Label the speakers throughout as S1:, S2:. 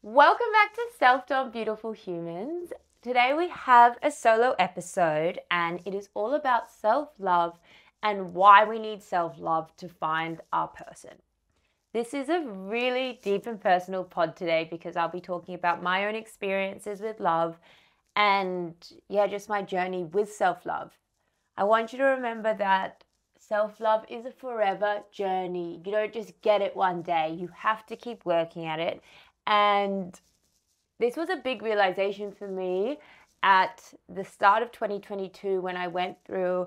S1: Welcome back to Selfdom Beautiful Humans. Today we have a solo episode and it is all about self-love and why we need self-love to find our person. This is a really deep and personal pod today because I'll be talking about my own experiences with love and just my journey with self-love. I want you to remember that self-love is a forever journey. You don't just get it one day. You have to keep working at it. And this was a big realization for me at the start of 2022 when I went through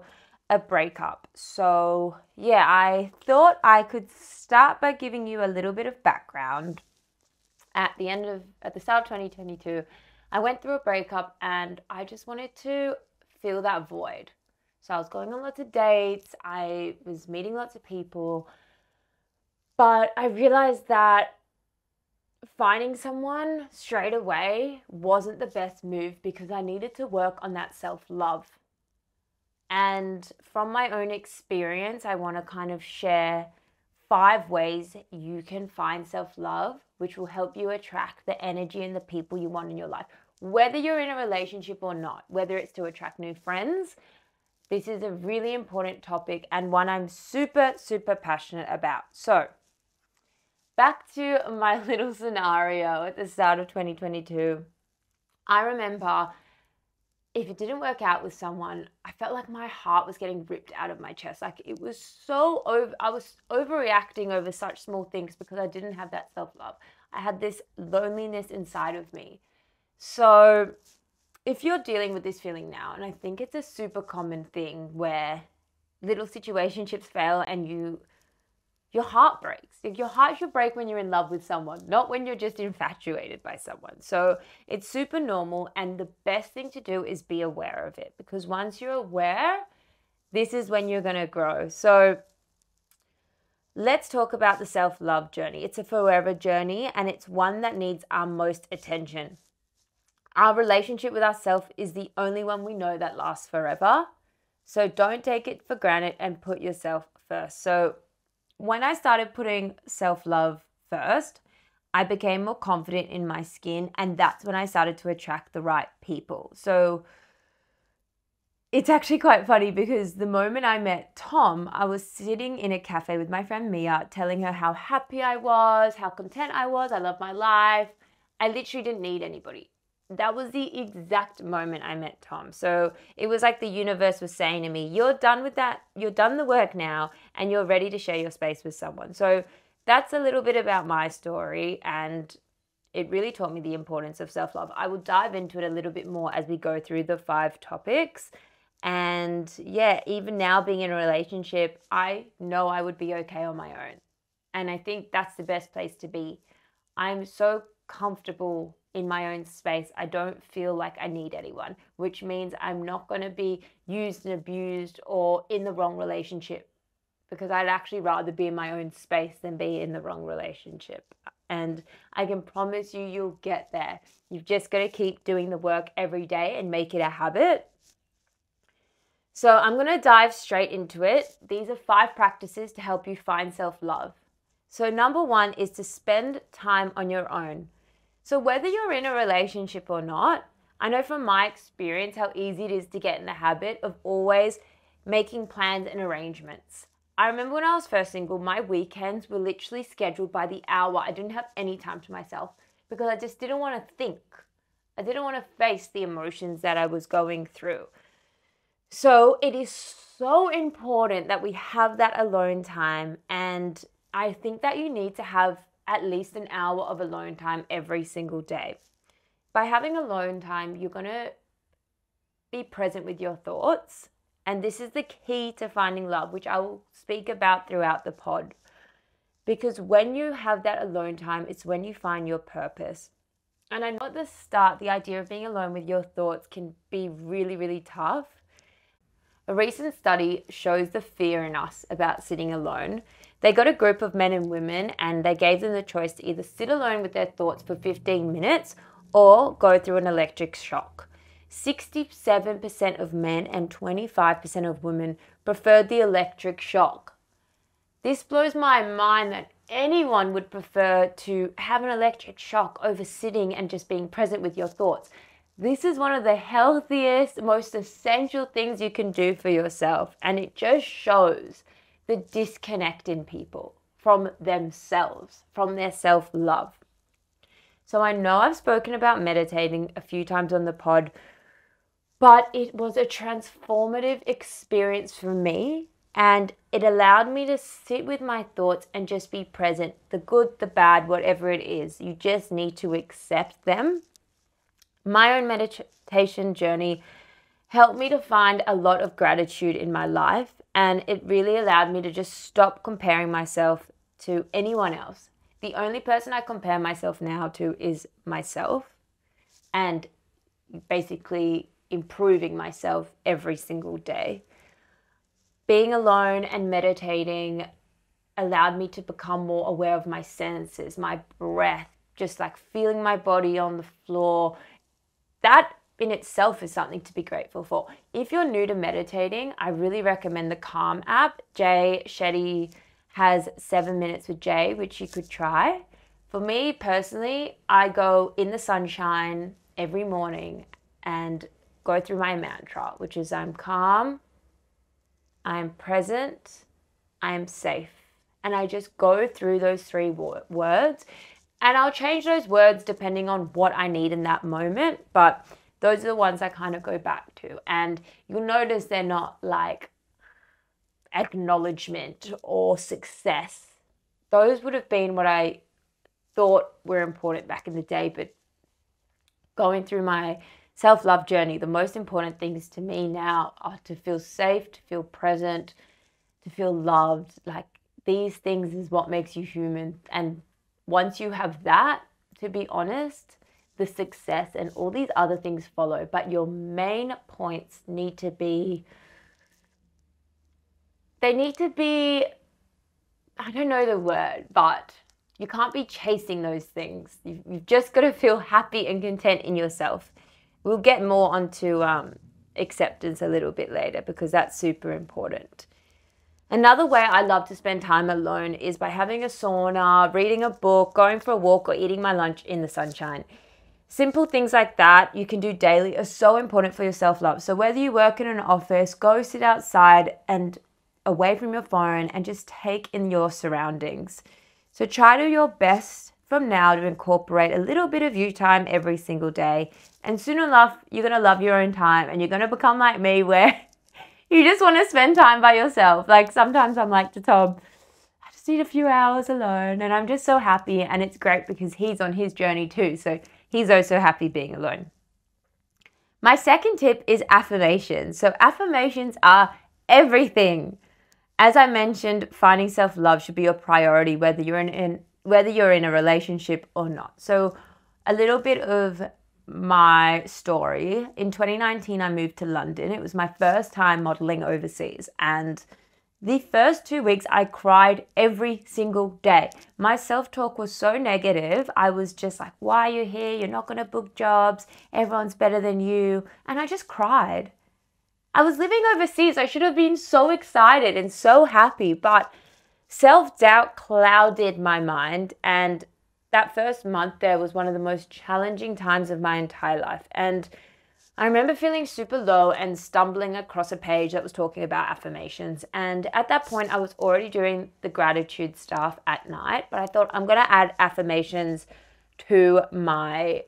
S1: a breakup. So, I thought I could start by giving you a little bit of background. At the start of 2022, I went through a breakup and I just wanted to fill that void. So I was going on lots of dates, I was meeting lots of people, but I realized that finding someone straight away wasn't the best move because I needed to work on that self-love. And from my own experience, I want to kind of share 5 ways you can find self-love, which will help you attract the energy and the people you want in your life. Whether you're in a relationship or not, whether it's to attract new friends, this is a really important topic and one I'm super, super passionate about. So, back to my little scenario at the start of 2022. I remember if it didn't work out with someone, I felt like my heart was getting ripped out of my chest. Like it was I was overreacting over such small things because I didn't have that self-love. I had this loneliness inside of me. So if you're dealing with this feeling now, and I think it's a super common thing where little situationships fail and your heart breaks. Your heart should break when you're in love with someone, not when you're just infatuated by someone. So it's super normal, and the best thing to do is be aware of it, because once you're aware, this is when you're going to grow. So let's talk about the self-love journey. It's a forever journey, and it's one that needs our most attention. Our relationship with ourselves is the only one we know that lasts forever. So don't take it for granted and put yourself first. So when I started putting self-love first, I became more confident in my skin, and that's when I started to attract the right people. So it's actually quite funny because the moment I met Tom, I was sitting in a cafe with my friend Mia, telling her how happy I was, how content I was, I love my life. I literally didn't need anybody. That was the exact moment I met Tom. So it was like the universe was saying to me, you're done with that. You're done the work now and you're ready to share your space with someone. So that's a little bit about my story, and it really taught me the importance of self-love. I will dive into it a little bit more as we go through the 5 topics. And even now being in a relationship, I know I would be okay on my own. And I think that's the best place to be. I'm so comfortable in my own space. I don't feel like I need anyone, which means I'm not going to be used and abused or in the wrong relationship, because I'd actually rather be in my own space than be in the wrong relationship. And I can promise you, you'll get there. You've just got to keep doing the work every day and make it a habit. So I'm going to dive straight into it. These are 5 practices to help you find self-love. So number 1 is to spend time on your own. So whether you're in a relationship or not, I know from my experience how easy it is to get in the habit of always making plans and arrangements. I remember when I was first single, my weekends were literally scheduled by the hour. I didn't have any time to myself because I just didn't want to think. I didn't want to face the emotions that I was going through. So it is so important that we have that alone time, and I think that you need to have at least an hour of alone time every single day. By having alone time, you're going to be present with your thoughts. And this is the key to finding love, which I will speak about throughout the pod. Because when you have that alone time, it's when you find your purpose. And I know at the start, the idea of being alone with your thoughts can be really, really tough. A recent study shows the fear in us about sitting alone. They got a group of men and women and they gave them the choice to either sit alone with their thoughts for 15 minutes or go through an electric shock. 67% of men and 25% of women preferred the electric shock. This blows my mind that anyone would prefer to have an electric shock over sitting and just being present with your thoughts. This is one of the healthiest, most essential things you can do for yourself. And it just shows the disconnect in people from themselves, from their self-love. So I know I've spoken about meditating a few times on the pod, but it was a transformative experience for me. And it allowed me to sit with my thoughts and just be present. The good, the bad, whatever it is. You just need to accept them. My own meditation journey helped me to find a lot of gratitude in my life. And it really allowed me to just stop comparing myself to anyone else. The only person I compare myself now to is myself. And basically improving myself every single day. Being alone and meditating allowed me to become more aware of my senses, my breath, just like feeling my body on the floor. That in itself is something to be grateful for. If you're new to meditating, I really recommend the Calm app. Jay Shetty has 7 minutes with Jay, which you could try. For me personally, I go in the sunshine every morning and go through my mantra, which is I'm calm, I'm present, I am safe. And I just go through those 3 words, and I'll change those words depending on what I need in that moment. But those are the ones I kind of go back to. And you'll notice they're not like acknowledgement or success. Those would have been what I thought were important back in the day. But going through my self-love journey, the most important things to me now are to feel safe, to feel present, to feel loved. Like, these things is what makes you human. And once you have that, to be honest, the success and all these other things follow. But your main points need to be, I don't know the word, but you can't be chasing those things. You've just got to feel happy and content in yourself. We'll get more onto acceptance a little bit later because that's super important. Another way I love to spend time alone is by having a sauna, reading a book, going for a walk, or eating my lunch in the sunshine. Simple things like that you can do daily are so important for your self-love. So whether you work in an office, go sit outside and away from your phone and just take in your surroundings. So try to do your best from now to incorporate a little bit of you time every single day. And soon enough, you're going to love your own time and you're going to become like me where you just want to spend time by yourself. Like, sometimes I'm like to Tom, I just need a few hours alone, and I'm just so happy. And it's great because he's on his journey too. So he's also happy being alone. My second tip is affirmations. So affirmations are everything. As I mentioned, finding self-love should be your priority, whether you're in a relationship or not. So a little bit of my story. In 2019, I moved to London. It was my first time modeling overseas. And the first 2 weeks, I cried every single day. My self-talk was so negative. I was just like, why are you here? You're not going to book jobs. Everyone's better than you. And I just cried. I was living overseas. I should have been so excited and so happy. But self-doubt clouded my mind. And that first month there was one of the most challenging times of my entire life. And I remember feeling super low and stumbling across a page that was talking about affirmations. And at that point, I was already doing the gratitude stuff at night, but I thought I'm going to add affirmations to my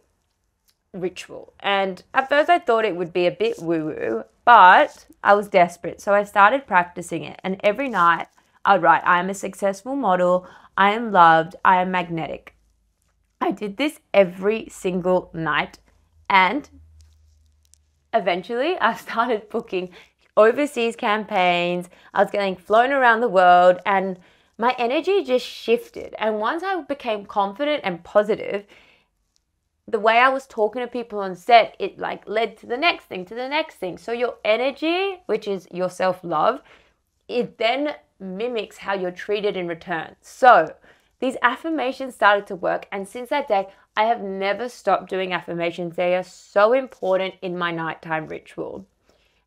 S1: ritual. And at first I thought it would be a bit woo-woo, but I was desperate. So I started practicing it. And every night I would write, I am a successful model. I am loved. I am magnetic. I did this every single night, and eventually I started booking overseas campaigns. I was getting flown around the world, and my energy just shifted. And once I became confident and positive, the way I was talking to people on set, it like led to the next thing, to the next thing. So your energy, which is your self-love, it then mimics how you're treated in return. So these affirmations started to work, and since that day, I have never stopped doing affirmations. They are so important in my nighttime ritual.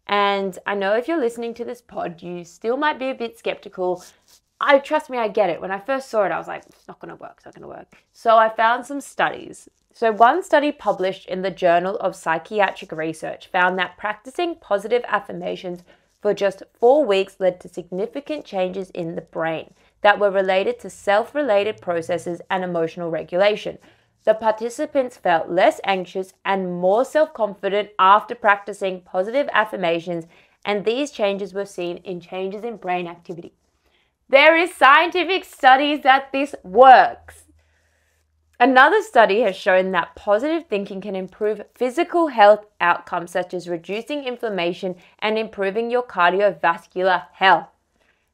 S1: And I know if you're listening to this pod, you still might be a bit skeptical. trust me, I get it. When I first saw it, I was like, it's not going to work. It's not going to work. So I found some studies. So one study published in the Journal of Psychiatric Research found that practicing positive affirmations for just 4 weeks led to significant changes in the brain that were related to self-related processes and emotional regulation. The participants felt less anxious and more self-confident after practicing positive affirmations, and these changes were seen in changes in brain activity. There is scientific studies that this works. Another study has shown that positive thinking can improve physical health outcomes such as reducing inflammation and improving your cardiovascular health.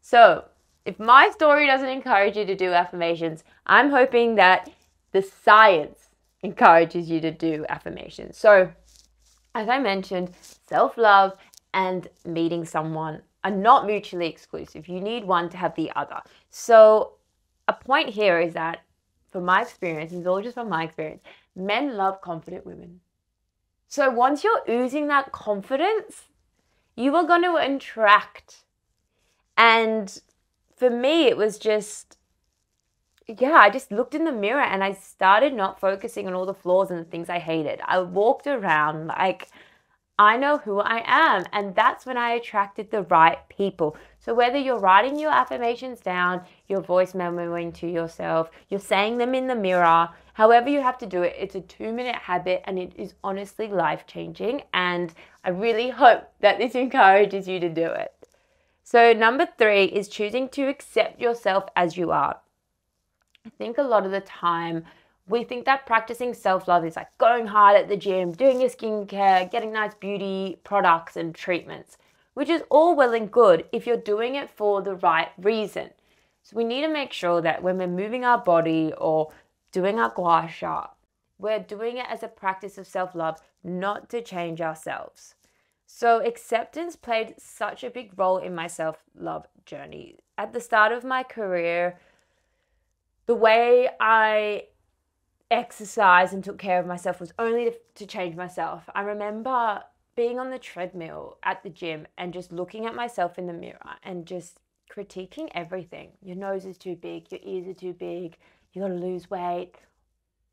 S1: So, if my story doesn't encourage you to do affirmations, I'm hoping that the science encourages you to do affirmations. So, as I mentioned, self-love and meeting someone are not mutually exclusive. You need one to have the other. So, a point here is that, from my experience, it's all just from my experience, men love confident women. So once you're oozing that confidence, you are going to attract. And for me, it was just, I just looked in the mirror and I started not focusing on all the flaws and the things I hated. I walked around like, I know who I am. And that's when I attracted the right people. So whether you're writing your affirmations down, you're voice memoing to yourself, you're saying them in the mirror, however you have to do it, it's a 2-minute habit and it is honestly life-changing. And I really hope that this encourages you to do it. So number 3 is choosing to accept yourself as you are. I think a lot of the time we think that practicing self-love is like going hard at the gym, doing your skincare, getting nice beauty products and treatments, which is all well and good if you're doing it for the right reason. So we need to make sure that when we're moving our body or doing our gua sha, we're doing it as a practice of self-love, not to change ourselves. So acceptance played such a big role in my self-love journey. At the start of my career, the way I exercised and took care of myself was only to change myself. I remember being on the treadmill at the gym and just looking at myself in the mirror and just critiquing everything. Your nose is too big, your ears are too big, you gotta lose weight.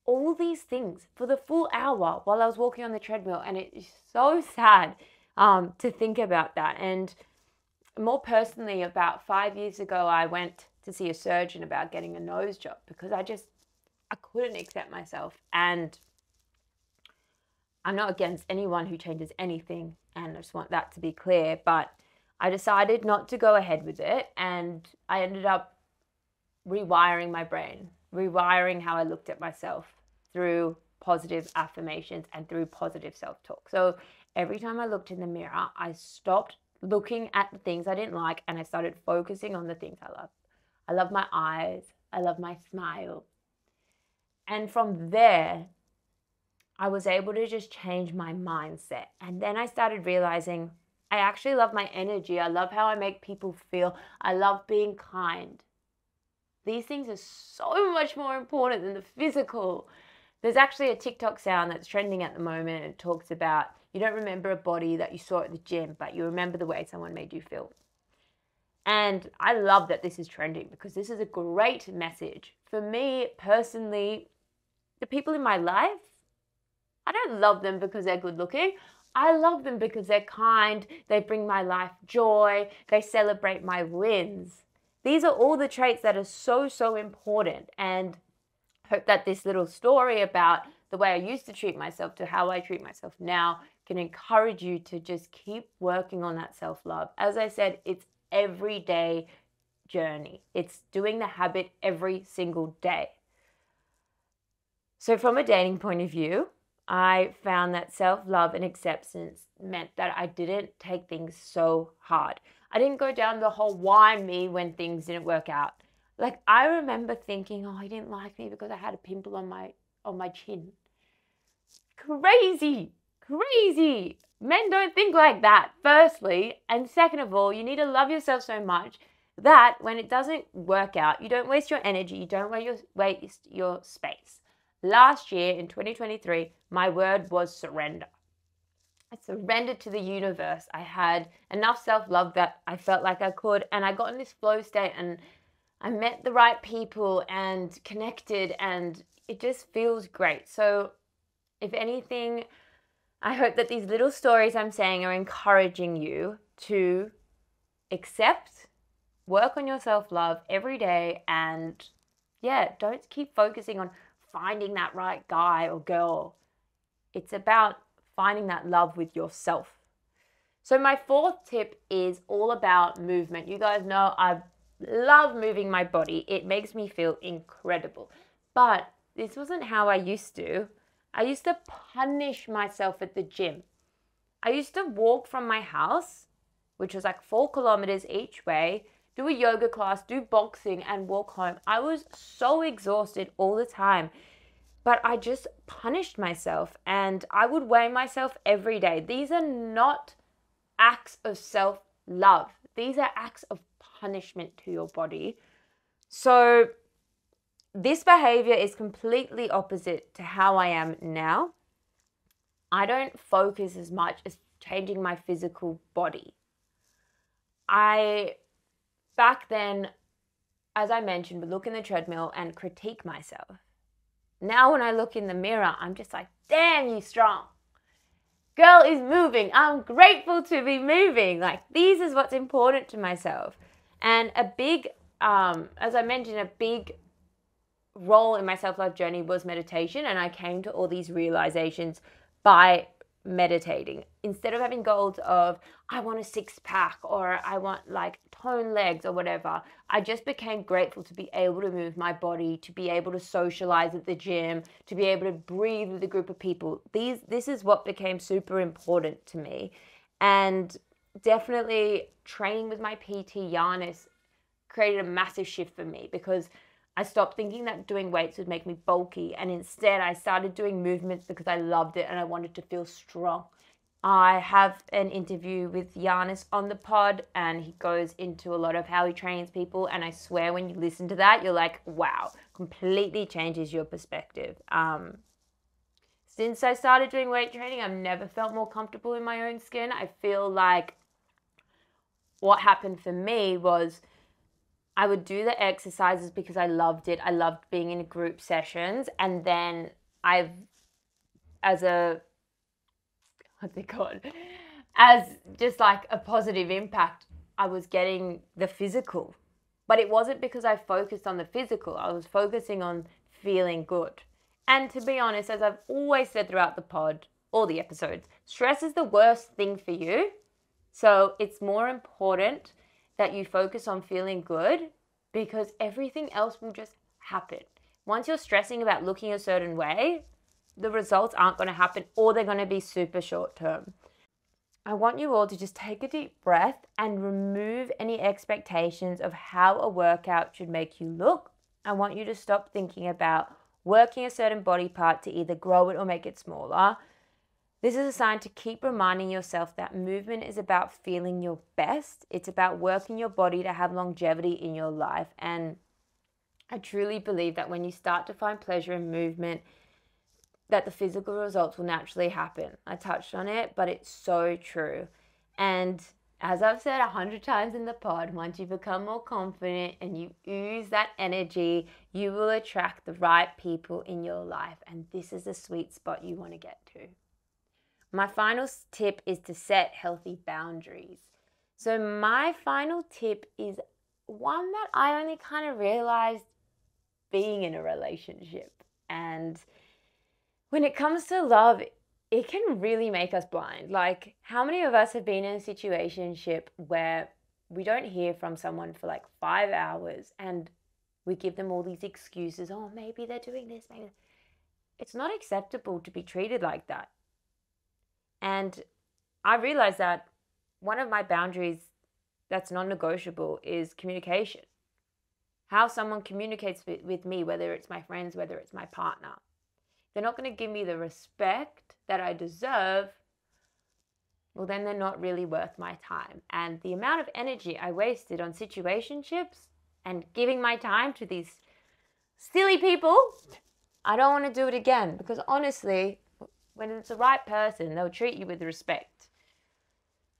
S1: All these things for the full hour while I was walking on the treadmill. And it is so sad to think about that. And more personally, about 5 years ago, I went to see a surgeon about getting a nose job because I couldn't accept myself. And I'm not against anyone who changes anything, and I just want that to be clear, but I decided not to go ahead with it, and I ended up rewiring my brain, rewiring how I looked at myself through positive affirmations and through positive self-talk. So every time I looked in the mirror, I stopped looking at the things I didn't like and I started focusing on the things I love. I love my eyes. I love my smile. And from there, I was able to just change my mindset. And then I started realizing I actually love my energy. I love how I make people feel. I love being kind. These things are so much more important than the physical. There's actually a TikTok sound that's trending at the moment. It talks about you don't remember a body that you saw at the gym, but you remember the way someone made you feel. And I love that this is trending because this is a great message. For me personally, the people in my life, I don't love them because they're good looking. I love them because they're kind, they bring my life joy, they celebrate my wins. These are all the traits that are so, so important. And I hope that this little story about the way I used to treat myself to how I treat myself now can encourage you to just keep working on that self-love. As I said, it's everyday journey. It's doing the habit every single day. So from a dating point of view, I found that self-love and acceptance meant that I didn't take things so hard. I didn't go down the whole why me when things didn't work out. Like I remember thinking, oh, he didn't like me because I had a pimple on my chin. Crazy. Men don't think like that, firstly. And second of all, you need to love yourself so much that when it doesn't work out, you don't waste your energy, you don't waste your space. Last year in 2023, my word was surrender. I surrendered to the universe. I had enough self-love that I felt like I could, and I got in this flow state, and I met the right people and connected, and it just feels great. So if anything, I hope that these little stories I'm saying are encouraging you to accept, work on your self-love every day, and yeah, don't keep focusing on finding that right guy or girl. It's about finding that love with yourself. So my fourth tip is all about movement. You guys know I love moving my body. It makes me feel incredible. But this wasn't how I used to. I used to punish myself at the gym. I used to walk from my house, which was like 4 kilometers each way, do a yoga class, do boxing, and walk home. I was so exhausted all the time, but I just punished myself and I would weigh myself every day. These are not acts of self-love. These are acts of punishment to your body. So this behavior is completely opposite to how I am now. I don't focus as much as changing my physical body. Back then, as I mentioned, would look in the treadmill and critique myself. Now when I look in the mirror, I'm just like, damn, you strong. Girl is moving. I'm grateful to be moving. Like, this is what's important to myself. And a big, as I mentioned, a big role in my self-love journey was meditation. And I came to all these realizations by meditating. Instead of having goals of, I want a 6-pack or I want like toned legs or whatever, I just became grateful to be able to move my body, to be able to socialize at the gym, to be able to breathe with a group of people. This is what became super important to me. And definitely training with my PT, Giannis, created a massive shift for me because I stopped thinking that doing weights would make me bulky, and instead I started doing movements because I loved it and I wanted to feel strong. I have an interview with Giannis on the pod and he goes into a lot of how he trains people, and I swear when you listen to that, you're like, wow, completely changes your perspective. Since I started doing weight training, I've never felt more comfortable in my own skin. I feel like what happened for me was I would do the exercises because I loved it. I loved being in group sessions. And then as just like a positive impact, I was getting the physical. But it wasn't because I focused on the physical. I was focusing on feeling good. And to be honest, as I've always said throughout the pod, all the episodes, stress is the worst thing for you. So it's more important that you focus on feeling good because everything else will just happen. Once you're stressing about looking a certain way, the results aren't going to happen, or they're going to be super short term. I want you all to just take a deep breath and remove any expectations of how a workout should make you look. I want you to stop thinking about working a certain body part to either grow it or make it smaller. This is a sign to keep reminding yourself that movement is about feeling your best. It's about working your body to have longevity in your life. And I truly believe that when you start to find pleasure in movement, that the physical results will naturally happen. I touched on it, but it's so true. And as I've said 100 times in the pod, once you become more confident and you ooze that energy, you will attract the right people in your life. And this is the sweet spot you want to get to. My final tip is to set healthy boundaries. So my final tip is one that I only kind of realized being in a relationship. And when it comes to love, it can really make us blind. Like, how many of us have been in a situationship where we don't hear from someone for like 5 hours and we give them all these excuses? Oh, maybe they're doing this, maybe. It's not acceptable to be treated like that. And I realized that one of my boundaries that's non-negotiable is communication. How someone communicates with me, whether it's my friends, whether it's my partner. They're not going to give me the respect that I deserve, well, then they're not really worth my time. And the amount of energy I wasted on situationships and giving my time to these silly people, I don't want to do it again. Because honestly, when it's the right person, they'll treat you with respect.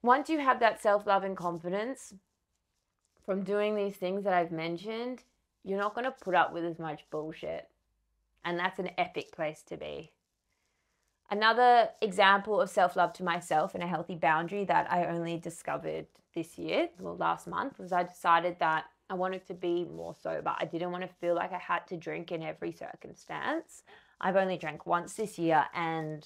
S1: Once you have that self-love and confidence, from doing these things that I've mentioned, you're not going to put up with as much bullshit. And that's an epic place to be. Another example of self-love to myself and a healthy boundary that I only discovered this year, well, last month, was I decided that I wanted to be more sober. I didn't want to feel like I had to drink in every circumstance. I've only drank once this year and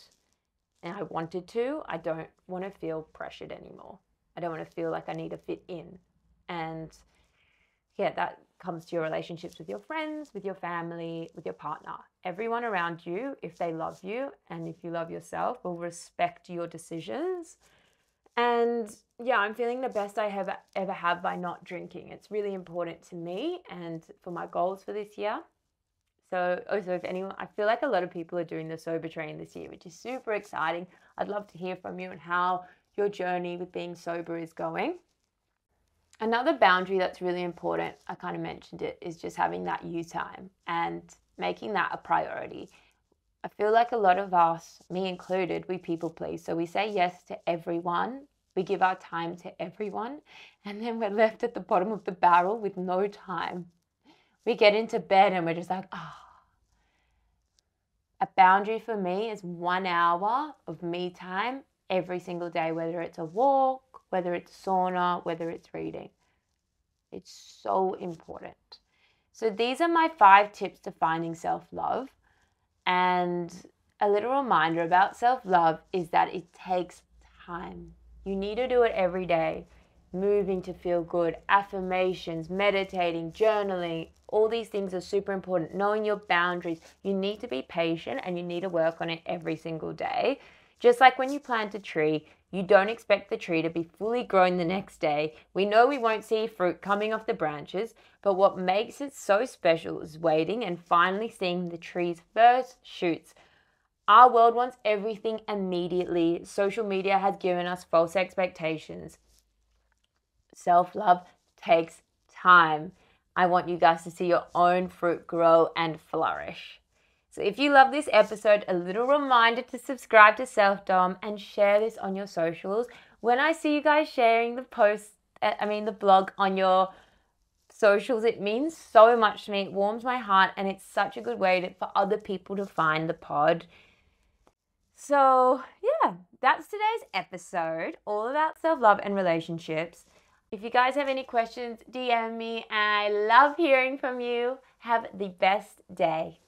S1: I wanted to. I don't want to feel pressured anymore. I don't want to feel like I need to fit in. And yeah, that comes to your relationships with your friends, with your family, with your partner. Everyone around you, if they love you and if you love yourself, will respect your decisions. And yeah, I'm feeling the best I have ever have by not drinking. It's really important to me and for my goals for this year. So also, if anyone, I feel like a lot of people are doing the sober train this year, which is super exciting. I'd love to hear from you and how your journey with being sober is going. Another boundary that's really important, I kind of mentioned it, is just having that you time and making that a priority. I feel like a lot of us, me included, we people please. So we say yes to everyone. We give our time to everyone. And then we're left at the bottom of the barrel with no time. We get into bed and we're just like, A boundary for me is 1 hour of me time every single day, whether it's a walk, whether it's sauna, whether it's reading. It's so important. So these are my 5 tips to finding self-love. And a little reminder about self-love is that it takes time. You need to do it every day. Moving to feel good, affirmations, meditating, journaling, all these things are super important. Knowing your boundaries. You need to be patient and you need to work on it every single day. Just like when you plant a tree, you don't expect the tree to be fully grown the next day. We know we won't see fruit coming off the branches, but what makes it so special is waiting and finally seeing the tree's first shoots. Our world wants everything immediately. Social media has given us false expectations. Self-love takes time. I want you guys to see your own fruit grow and flourish. So if you love this episode, a little reminder to subscribe to Selfdom and share this on your socials. When I see you guys sharing the blog on your socials, it means so much to me. It warms my heart and it's such a good way for other people to find the pod. So yeah, that's today's episode, all about self-love and relationships. If you guys have any questions, DM me. I love hearing from you. Have the best day.